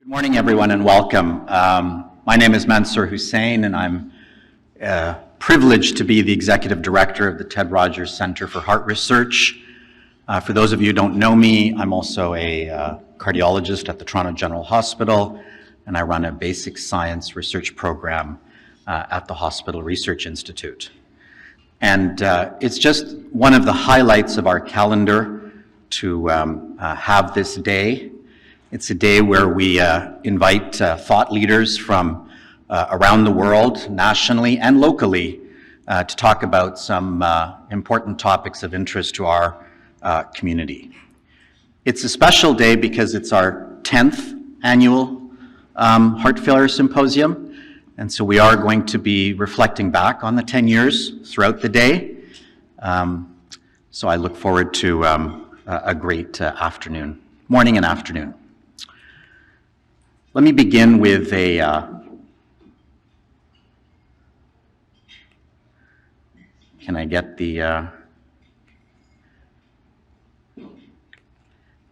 Good morning, everyone, and welcome. My name is Mansoor Husain, and I'm privileged to be the Executive Director of the Ted Rogers Center for Heart Research. For those of you who don't know me, I'm also a cardiologist at the Toronto General Hospital, and I run a basic science research program at the Hospital Research Institute. And it's just one of the highlights of our calendar to have this day. It's a day where we invite thought leaders from around the world, nationally and locally, to talk about some important topics of interest to our community. It's a special day because it's our 10th annual Heart Failure Symposium, and so we are going to be reflecting back on the 10 years throughout the day. So I look forward to a great morning and afternoon. Let me begin with can I get the,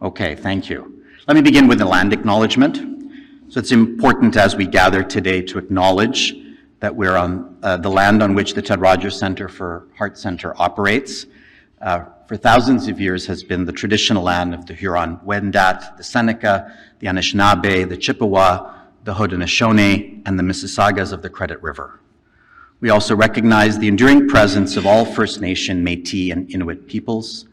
okay, thank you. Let me begin with a land acknowledgement. So it's important as we gather today to acknowledge that we're on the land on which the Ted Rogers Center for Heart Center operates. For thousands of years has been the traditional land of the Huron-Wendat, the Seneca, the Anishinaabe, the Chippewa, the Haudenosaunee, and the Mississaugas of the Credit River. We also recognize the enduring presence of all First Nation, Métis, and Inuit peoples.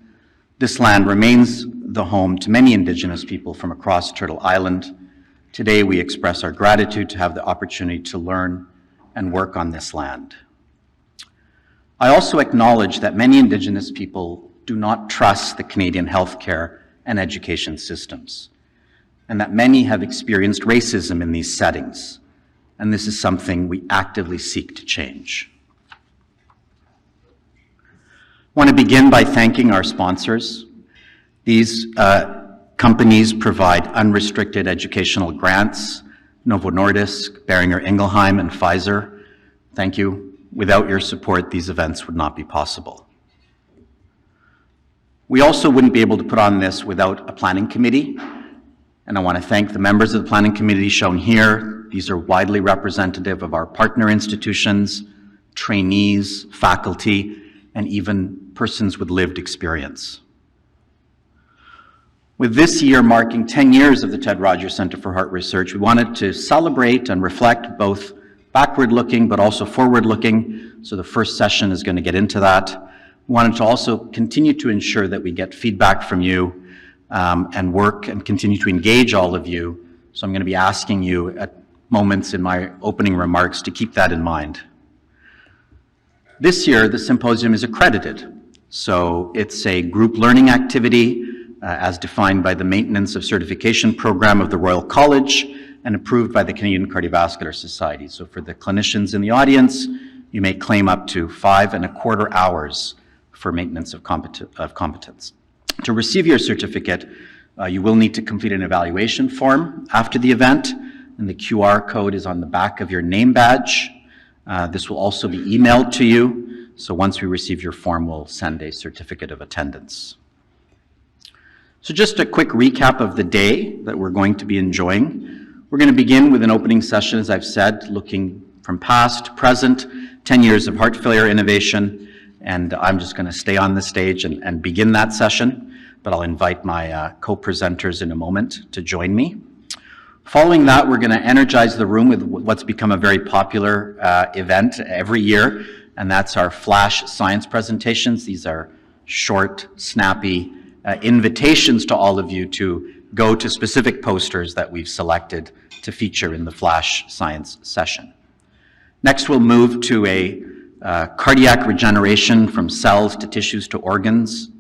This land remains the home to many Indigenous people from across Turtle Island. Today we express our gratitude to have the opportunity to learn and work on this land. I also acknowledge that many Indigenous people do not trust the Canadian healthcare and education systems, and that many have experienced racism in these settings, and this is something we actively seek to change. I want to begin by thanking our sponsors. These companies provide unrestricted educational grants: Novo Nordisk, Boehringer Ingelheim, and Pfizer. Thank you. Without your support, these events would not be possible. We also wouldn't be able to put on this without a planning committee, and I want to thank the members of the planning committee shown here. These are widely representative of our partner institutions, trainees, faculty, and even persons with lived experience. With this year marking 10 years of the Ted Rogers Center for Heart Research, we wanted to celebrate and reflect both backward-looking but also forward-looking, so the first session is going to get into that. We wanted to also continue to ensure that we get feedback from you and work and continue to engage all of you, so I'm going to be asking you at moments in my opening remarks to keep that in mind. This year, the symposium is accredited, so it's a group learning activity as defined by the Maintenance of Certification Program of the Royal College and approved by the Canadian Cardiovascular Society. So for the clinicians in the audience, you may claim up to 5.25 hours for maintenance of competence. To receive your certificate, you will need to complete an evaluation form after the event, and the QR code is on the back of your name badge. This will also be emailed to you, so once we receive your form, we'll send a certificate of attendance. So just a quick recap of the day that we're going to be enjoying. We're going to begin with an opening session, as I've said, looking from past to present, 10 years of heart failure innovation, and I'm just going to stay on the stage and begin that session, but I'll invite my co-presenters in a moment to join me. Following that, we're going to energize the room with what's become a very popular event every year, and that's our flash science presentations. These are short, snappy invitations to all of you to go to specific posters that we've selected to feature in the flash science session. Next, we'll move to a cardiac regeneration from cells to tissues to organs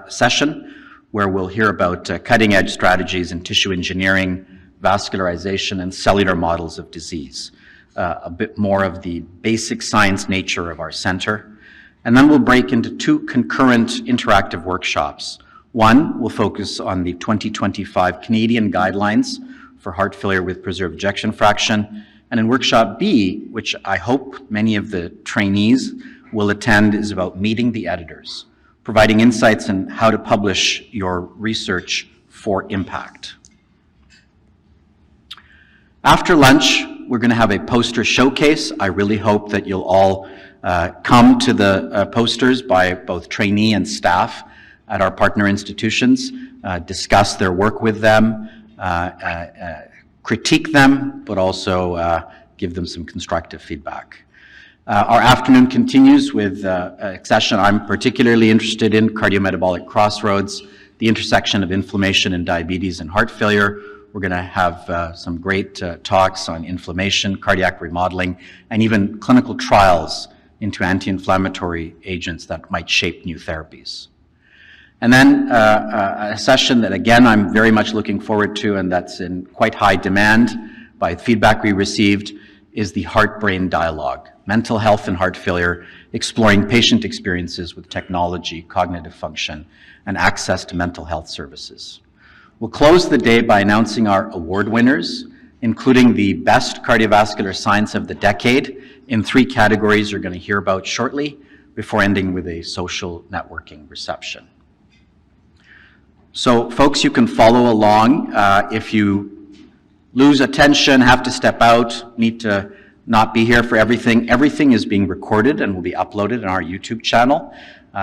session, where we'll hear about cutting-edge strategies in tissue engineering, vascularization, and cellular models of disease. A bit more of the basic science nature of our center. And then we'll break into two concurrent interactive workshops. One will focus on the 2025 Canadian guidelines for heart failure with preserved ejection fraction. And in workshop B, which I hope many of the trainees will attend, is about meeting the editors, providing insights on how to publish your research for impact. After lunch, we're going to have a poster showcase. I really hope that you'll all come to the posters by both trainee and staff at our partner institutions, discuss their work with them, critique them, but also give them some constructive feedback. Our afternoon continues with a session I'm particularly interested in, cardiometabolic crossroads, the intersection of inflammation and diabetes and heart failure. We're going to have some great talks on inflammation, cardiac remodeling, and even clinical trials into anti-inflammatory agents that might shape new therapies. And then a session that, again, I'm very much looking forward to, and that's in quite high demand by feedback we received, is the heart-brain dialogue, mental health and heart failure, exploring patient experiences with technology, cognitive function, and access to mental health services. We'll close the day by announcing our award winners, including the Best Cardiovascular Science of the Decade in 3 categories you're going to hear about shortly, before ending with a social networking reception. So folks, you can follow along. If you lose attention, have to step out, need to not be here for everything, everything is being recorded and will be uploaded on our YouTube channel.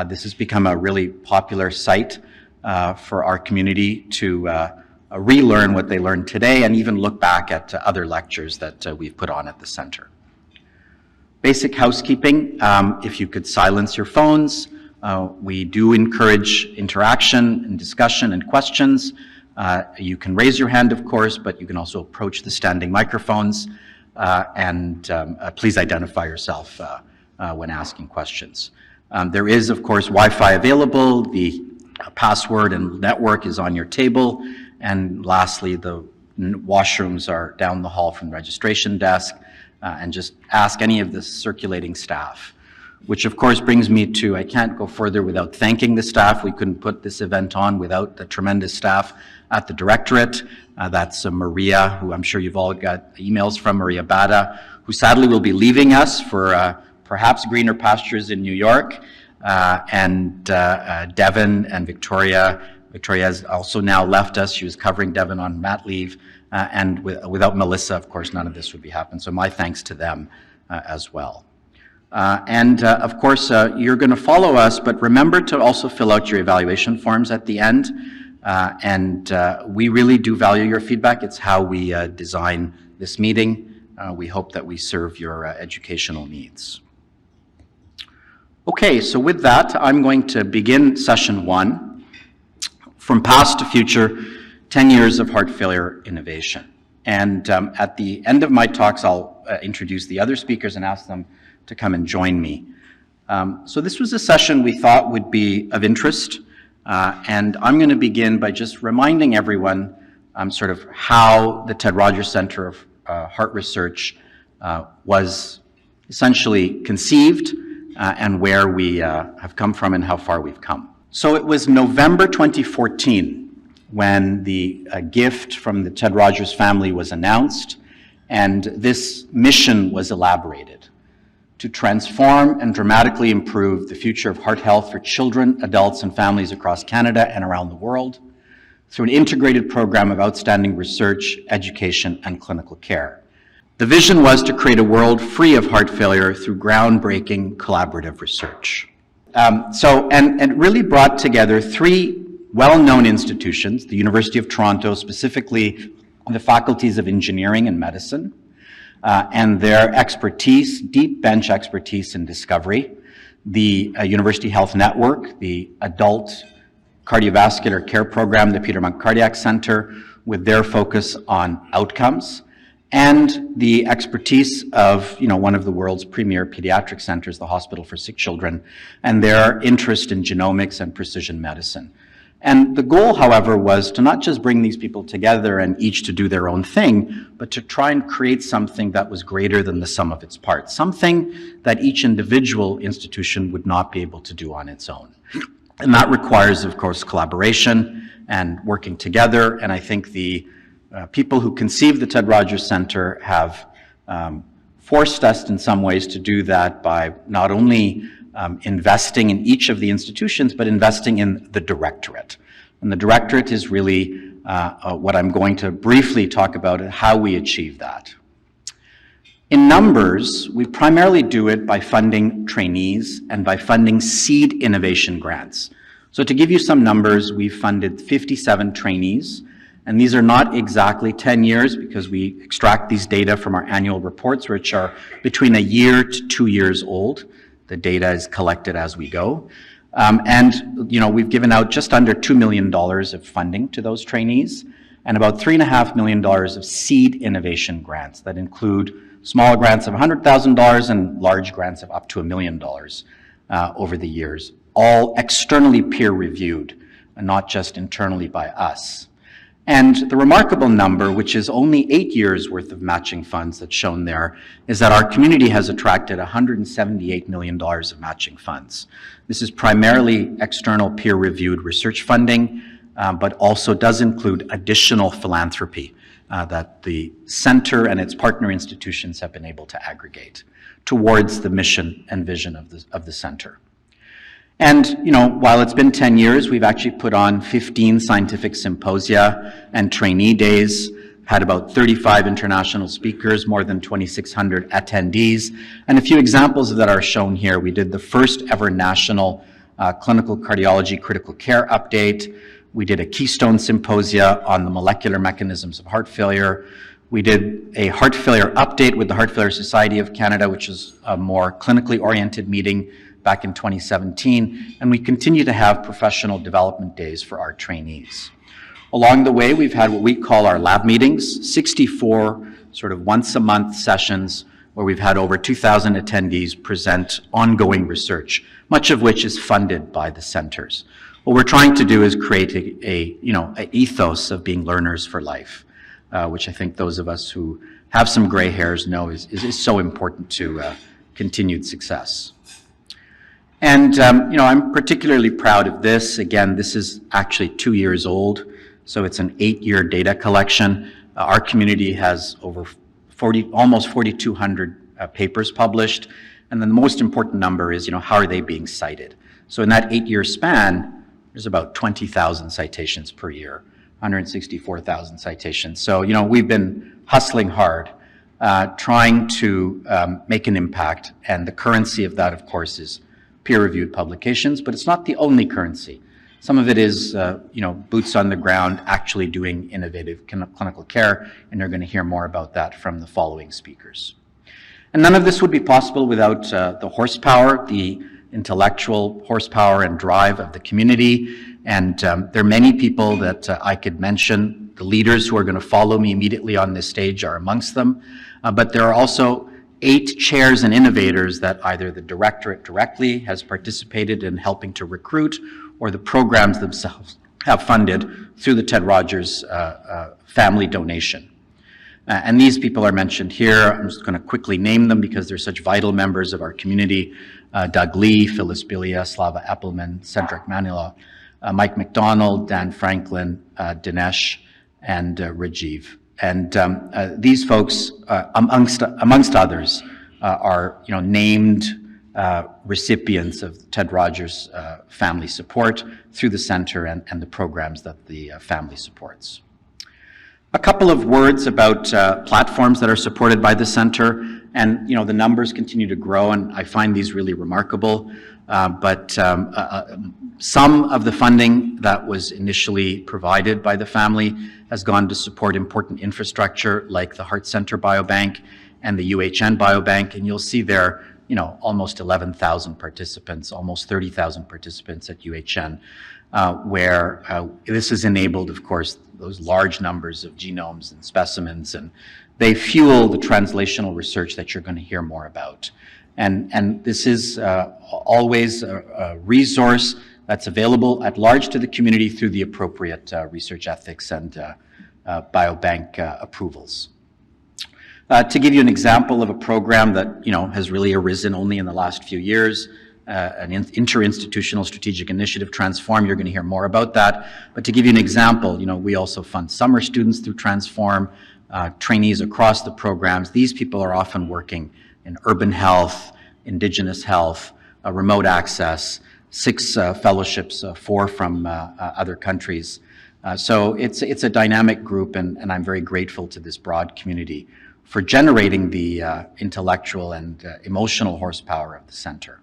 This has become a really popular site for our community to relearn what they learned today and even look back at other lectures that we've put on at the center. Basic housekeeping, if you could silence your phones. We do encourage interaction and discussion and questions. You can raise your hand, of course, but you can also approach the standing microphones and please identify yourself when asking questions. There is, of course, Wi-Fi available. The password and network is on your table. And lastly, the washrooms are down the hall from the registration desk, and just ask any of the circulating staff. Which of course brings me to, I can't go further without thanking the staff. We couldn't put this event on without the tremendous staff at the Directorate. That's Maria, who I'm sure you've all got emails from, Maria Bada, who sadly will be leaving us for perhaps greener pastures in New York, and Devin and Victoria. Victoria has also now left us. She was covering Devin on mat leave, and without Melissa, of course, none of this would be happening. So my thanks to them as well. Of course, you're going to follow us, but remember to also fill out your evaluation forms at the end. We really do value your feedback. It's how we design this meeting. We hope that we serve your educational needs. Okay, so with that, I'm going to begin session 1, From Past to Future, 10 Years of Heart Failure Innovation. And at the end of my talks, I'll introduce the other speakers and ask them to come and join me. So this was a session we thought would be of interest, and I'm going to begin by just reminding everyone sort of how the Ted Rogers Center of Heart Research was essentially conceived and where we have come from and how far we've come. So it was November 2014 when the gift from the Ted Rogers family was announced, and this mission was elaborated to transform and dramatically improve the future of heart health for children, adults, and families across Canada and around the world through an integrated program of outstanding research, education, and clinical care. The vision was to create a world free of heart failure through groundbreaking collaborative research. It really brought together 3 well-known institutions, the University of Toronto, specifically the faculties of engineering and medicine, and their expertise, deep bench expertise in discovery, the University Health Network, the Adult Cardiovascular Care Program, the Peter Munk Cardiac Center, with their focus on outcomes, and the expertise of one of the world's premier pediatric centers, the Hospital for Sick Children, and their interest in genomics and precision medicine. And the goal, however, was to not just bring these people together and each to do their own thing, but to try and create something that was greater than the sum of its parts, something that each individual institution would not be able to do on its own. And that requires, of course, collaboration and working together. And I think the people who conceived the Ted Rogers Center have forced us in some ways to do that by not only investing in each of the institutions, but investing in the Directorate. And the directorate is really what I'm going to briefly talk about, how we achieve that. In numbers, we primarily do it by funding trainees and by funding seed innovation grants. So to give you some numbers, we've funded 57 trainees, and these are not exactly 10 years because we extract these data from our annual reports, which are between a year to 2 years old. The data is collected as we go. We've given out just under $2 million of funding to those trainees and about $3.5 million of seed innovation grants that include small grants of $100,000 and large grants of up to $1 million over the years, all externally peer-reviewed and not just internally by us. And the remarkable number, which is only 8 years worth of matching funds that's shown there, is that our community has attracted $178 million of matching funds. This is primarily external peer-reviewed research funding, but also does include additional philanthropy that the center and its partner institutions have been able to aggregate towards the mission and vision of the center. And, while it's been 10 years, we've actually put on 15 scientific symposia and trainee days, had about 35 international speakers, more than 2,600 attendees. And a few examples of that are shown here. We did the first ever national clinical cardiology critical care update. We did a Keystone Symposia on the molecular mechanisms of heart failure. We did a heart failure update with the Heart Failure Society of Canada, which is a more clinically oriented meeting back in 2017, and we continue to have professional development days for our trainees. Along the way, we've had what we call our lab meetings, 64 sort of once-a-month sessions where we've had over 2,000 attendees present ongoing research, much of which is funded by the centers. What we're trying to do is create an ethos of being learners for life, which I think those of us who have some gray hairs know is so important to continued success. And, I'm particularly proud of this. Again, this is actually 2 years old, so it's an 8-year data collection. Our community has over almost 4,200 papers published. And then the most important number is, how are they being cited? So in that 8-year span, there's about 20,000 citations per year, 164,000 citations. So, we've been hustling hard, trying to make an impact. And the currency of that, of course, is peer-reviewed publications, but it's not the only currency. Some of it is, boots on the ground, actually doing innovative clinical care, and you're going to hear more about that from the following speakers. And none of this would be possible without the horsepower, the intellectual horsepower and drive of the community. And there are many people that I could mention. The leaders who are going to follow me immediately on this stage are amongst them. But there are also 8 chairs and innovators that either the directorate directly has participated in helping to recruit or the programs themselves have funded through the Ted Rogers family donation. And these people are mentioned here. I'm just going to quickly name them because they're such vital members of our community. Doug Lee, Phyllis Bilia, Slava Appelman, Cedric Manila, Mike McDonald, Dan Franklin, Dinesh, and Rajiv. And these folks, amongst others, are named recipients of Ted Rogers family support through the center and the programs that the family supports. A couple of words about platforms that are supported by the center, and the numbers continue to grow, and I find these really remarkable. But some of the funding that was initially provided by the family has gone to support important infrastructure like the Heart Center Biobank and the UHN Biobank, and you'll see there, almost 11,000 participants, almost 30,000 participants at UHN, where this has enabled, of course, those large numbers of genomes and specimens, and they fuel the translational research that you're going to hear more about. And this is always a resource that's available at large to the community through the appropriate research ethics and biobank approvals. To give you an example of a program that has really arisen only in the last few years, an interinstitutional strategic initiative, Transform. You're going to hear more about that. But to give you an example, we also fund summer students through Transform, trainees across the programs. These people are often working in urban health, Indigenous health, remote access, 6 fellowships, 4 from other countries. So it's a dynamic group, and I'm very grateful to this broad community for generating the intellectual and emotional horsepower of the center.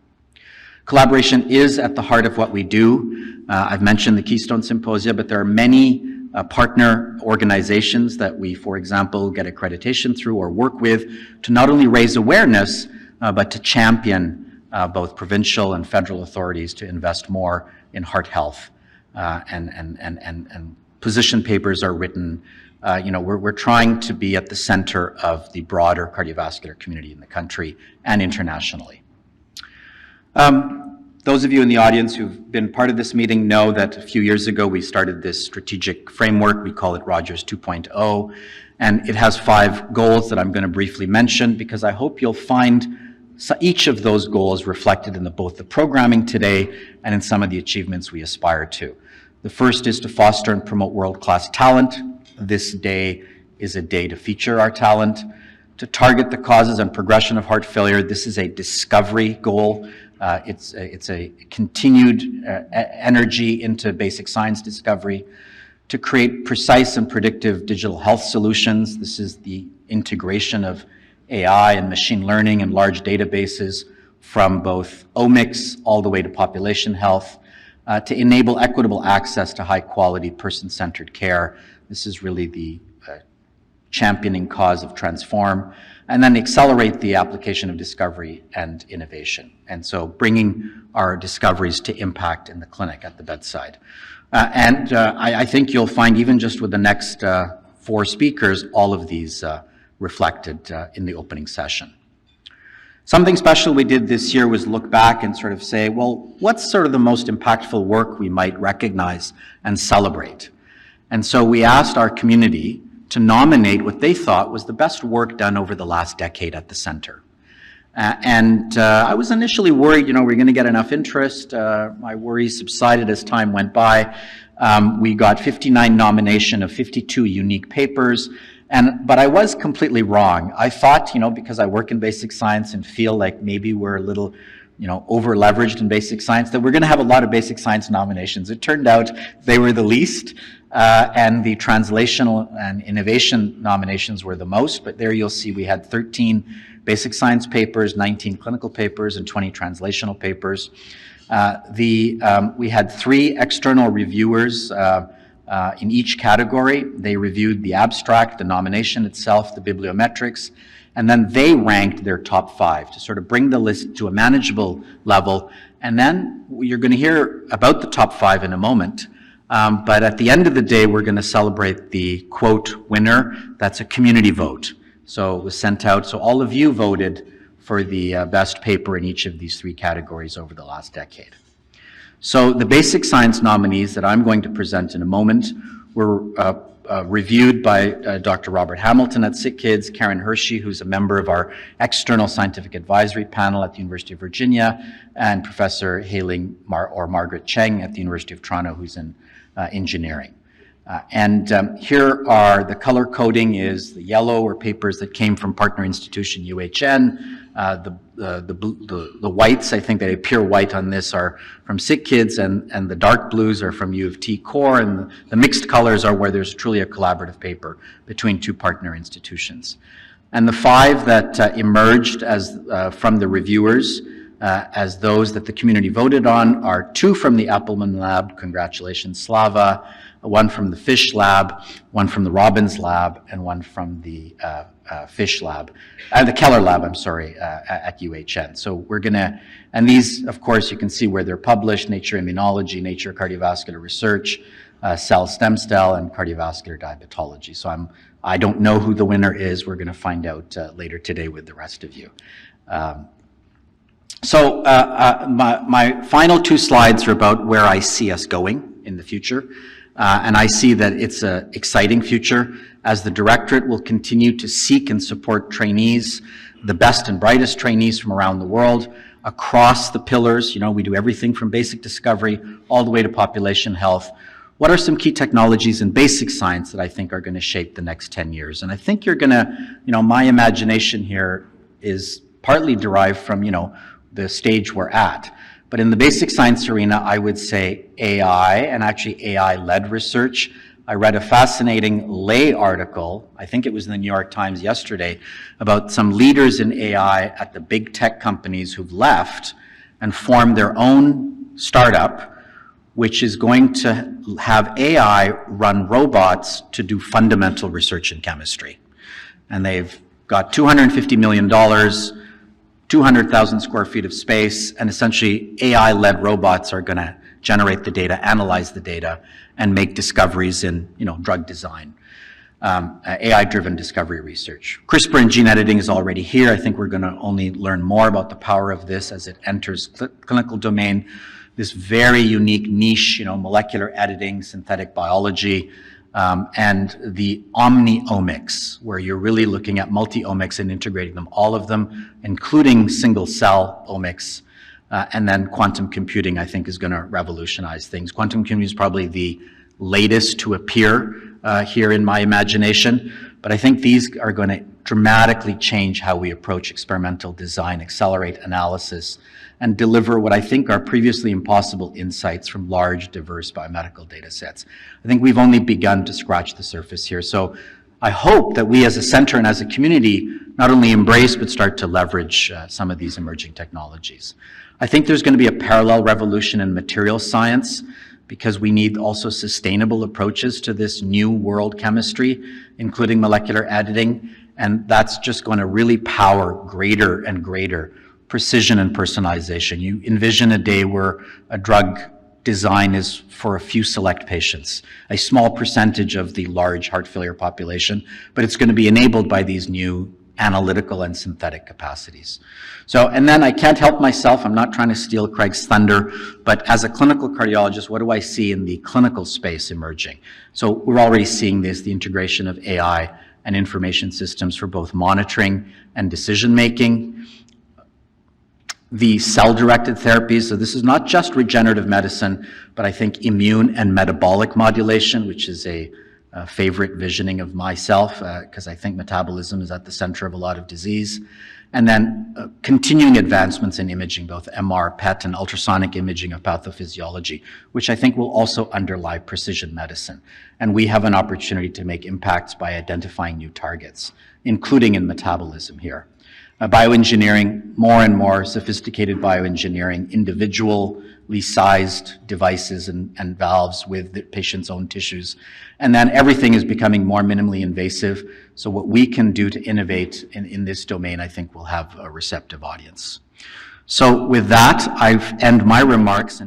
Collaboration is at the heart of what we do. I've mentioned the Keystone Symposia, but there are many partner organizations that we, for example, get accreditation through or work with to not only raise awareness, but to champion both provincial and federal authorities to invest more in heart health. And position papers are written. We're trying to be at the center of the broader cardiovascular community in the country and internationally. Those of you in the audience who've been part of this meeting know that a few years ago we started this strategic framework. We call it Rogers 2.0, and it has 5 goals that I'm going to briefly mention because I hope you'll find each of those goals reflected in both the programming today and in some of the achievements we aspire to. The first is to foster and promote world-class talent. This day is a day to feature our talent. To target the causes and progression of heart failure, this is a discovery goal. It's a continued energy into basic science discovery. To create precise and predictive digital health solutions, this is the integration of AI and machine learning and large databases from both omics all the way to population health. To enable equitable access to high-quality, person-centered care. This is really the championing cause of Transform. And then accelerate the application of discovery and innovation. And so bringing our discoveries to impact in the clinic at the bedside. I think you'll find even just with the next 4 speakers, all of these reflected in the opening session. Something special we did this year was look back and sort of say, well, what's sort of the most impactful work we might recognize and celebrate? And so we asked our community to nominate what they thought was the best work done over the last decade at the center. I was initially worried, we're going to get enough interest. My worries subsided as time went by. We got 59 nomination of 52 unique papers. But I was completely wrong. I thought, because I work in basic science and feel like maybe we're a little, over leveraged in basic science, that we're going to have a lot of basic science nominations. It turned out they were the least, and the translational and innovation nominations were the most. But there you'll see we had 13 basic science papers, 19 clinical papers, and 20 translational papers. We had 3 external reviewers in each category. They reviewed the abstract, the nomination itself, the bibliometrics, and then they ranked their top 5 to sort of bring the list to a manageable level. And then you're going to hear about the top 5 in a moment. But at the end of the day, we're going to celebrate the quote winner. That's a community vote. So it was sent out. So all of you voted for the best paper in each of these 3 categories over the last decade. So the basic science nominees that I'm going to present in a moment were reviewed by Dr. Robert Hamilton at SickKids, Karen Hershey, who's a member of our external scientific advisory panel at the University of Virginia, and Professor Hailing Margaret Cheng at the University of Toronto, who's in engineering. Here are the color coding is the yellow are papers that came from partner institution UHN. The whites, I think they appear white on this, are from SickKids, and the dark blues are from U of T Core, and the mixed colors are where there's truly a collaborative paper between 2 partner institutions. And the 5 that emerged as from the reviewers as those that the community voted on are 2 from the Appelman Lab, congratulations Slava, 1 from the Fish Lab, 1 from the Robbins Lab, and 1 from the Fish Lab, the Keller Lab, I'm sorry, at UHN. So we're gonna, and these, of course, you can see where they're published: Nature Immunology, Nature Cardiovascular Research, Cell Stem Cell, and Cardiovascular Diabetology. So I don't know who the winner is. We're gonna find out later today with the rest of you. My final 2 slides are about where I see us going in the future. And I see that it's an exciting future as the directorate will continue to seek and support trainees, the best and brightest trainees from around the world, across the pillars. We do everything from basic discovery all the way to population health. What are some key technologies in basic science that I think are going to shape the next 10 years? And I think you're going to, my imagination here is partly derived from, the stage we're at. But in the basic science arena, I would say AI, and actually AI-led research. I read a fascinating lay article, I think it was in the New York Times yesterday, about some leaders in AI at the big tech companies who've left and formed their own startup, which is going to have AI run robots to do fundamental research in chemistry. And they've got $250 million, 200,000 square feet of space, and essentially AI-led robots are going to generate the data, analyze the data, and make discoveries in, drug design, AI-driven discovery research. CRISPR and gene editing is already here. I think we're going to only learn more about the power of this as it enters clinical domain. This very unique niche, molecular editing, synthetic biology, and the omniomics, where you're really looking at multi-omics and integrating them, all of them, including single-cell omics. And then quantum computing, I think, is going to revolutionize things. Quantum computing is probably the latest to appear here in my imagination, but I think these are going to dramatically change how we approach experimental design, accelerate analysis, and deliver what I think are previously impossible insights from large, diverse biomedical data sets. I think we've only begun to scratch the surface here. So I hope that we as a center and as a community not only embrace but start to leverage some of these emerging technologies. I think there's going to be a parallel revolution in material science because we need also sustainable approaches to this new world chemistry, including molecular editing, and that's just going to really power greater and greater precision and personalization. You envision a day where a drug design is for a few select patients, a small percentage of the large heart failure population, but it's going to be enabled by these new analytical and synthetic capacities. So, and then I can't help myself, I'm not trying to steal Craig's thunder, but as a clinical cardiologist, what do I see in the clinical space emerging? So we're already seeing this, the integration of AI and information systems for both monitoring and decision-making. The cell-directed therapies, so this is not just regenerative medicine, but I think immune and metabolic modulation, which is a favorite visioning of myself, because I think metabolism is at the center of a lot of disease. And then continuing advancements in imaging, both MR, PET, and ultrasonic imaging of pathophysiology, which I think will also underlie precision medicine. And we have an opportunity to make impacts by identifying new targets, including in metabolism here. Bioengineering, more and more sophisticated bioengineering, individually sized devices and valves with the patient's own tissues. And then everything is becoming more minimally invasive. So what we can do to innovate in this domain, I think will have a receptive audience. So with that, I end my remarks.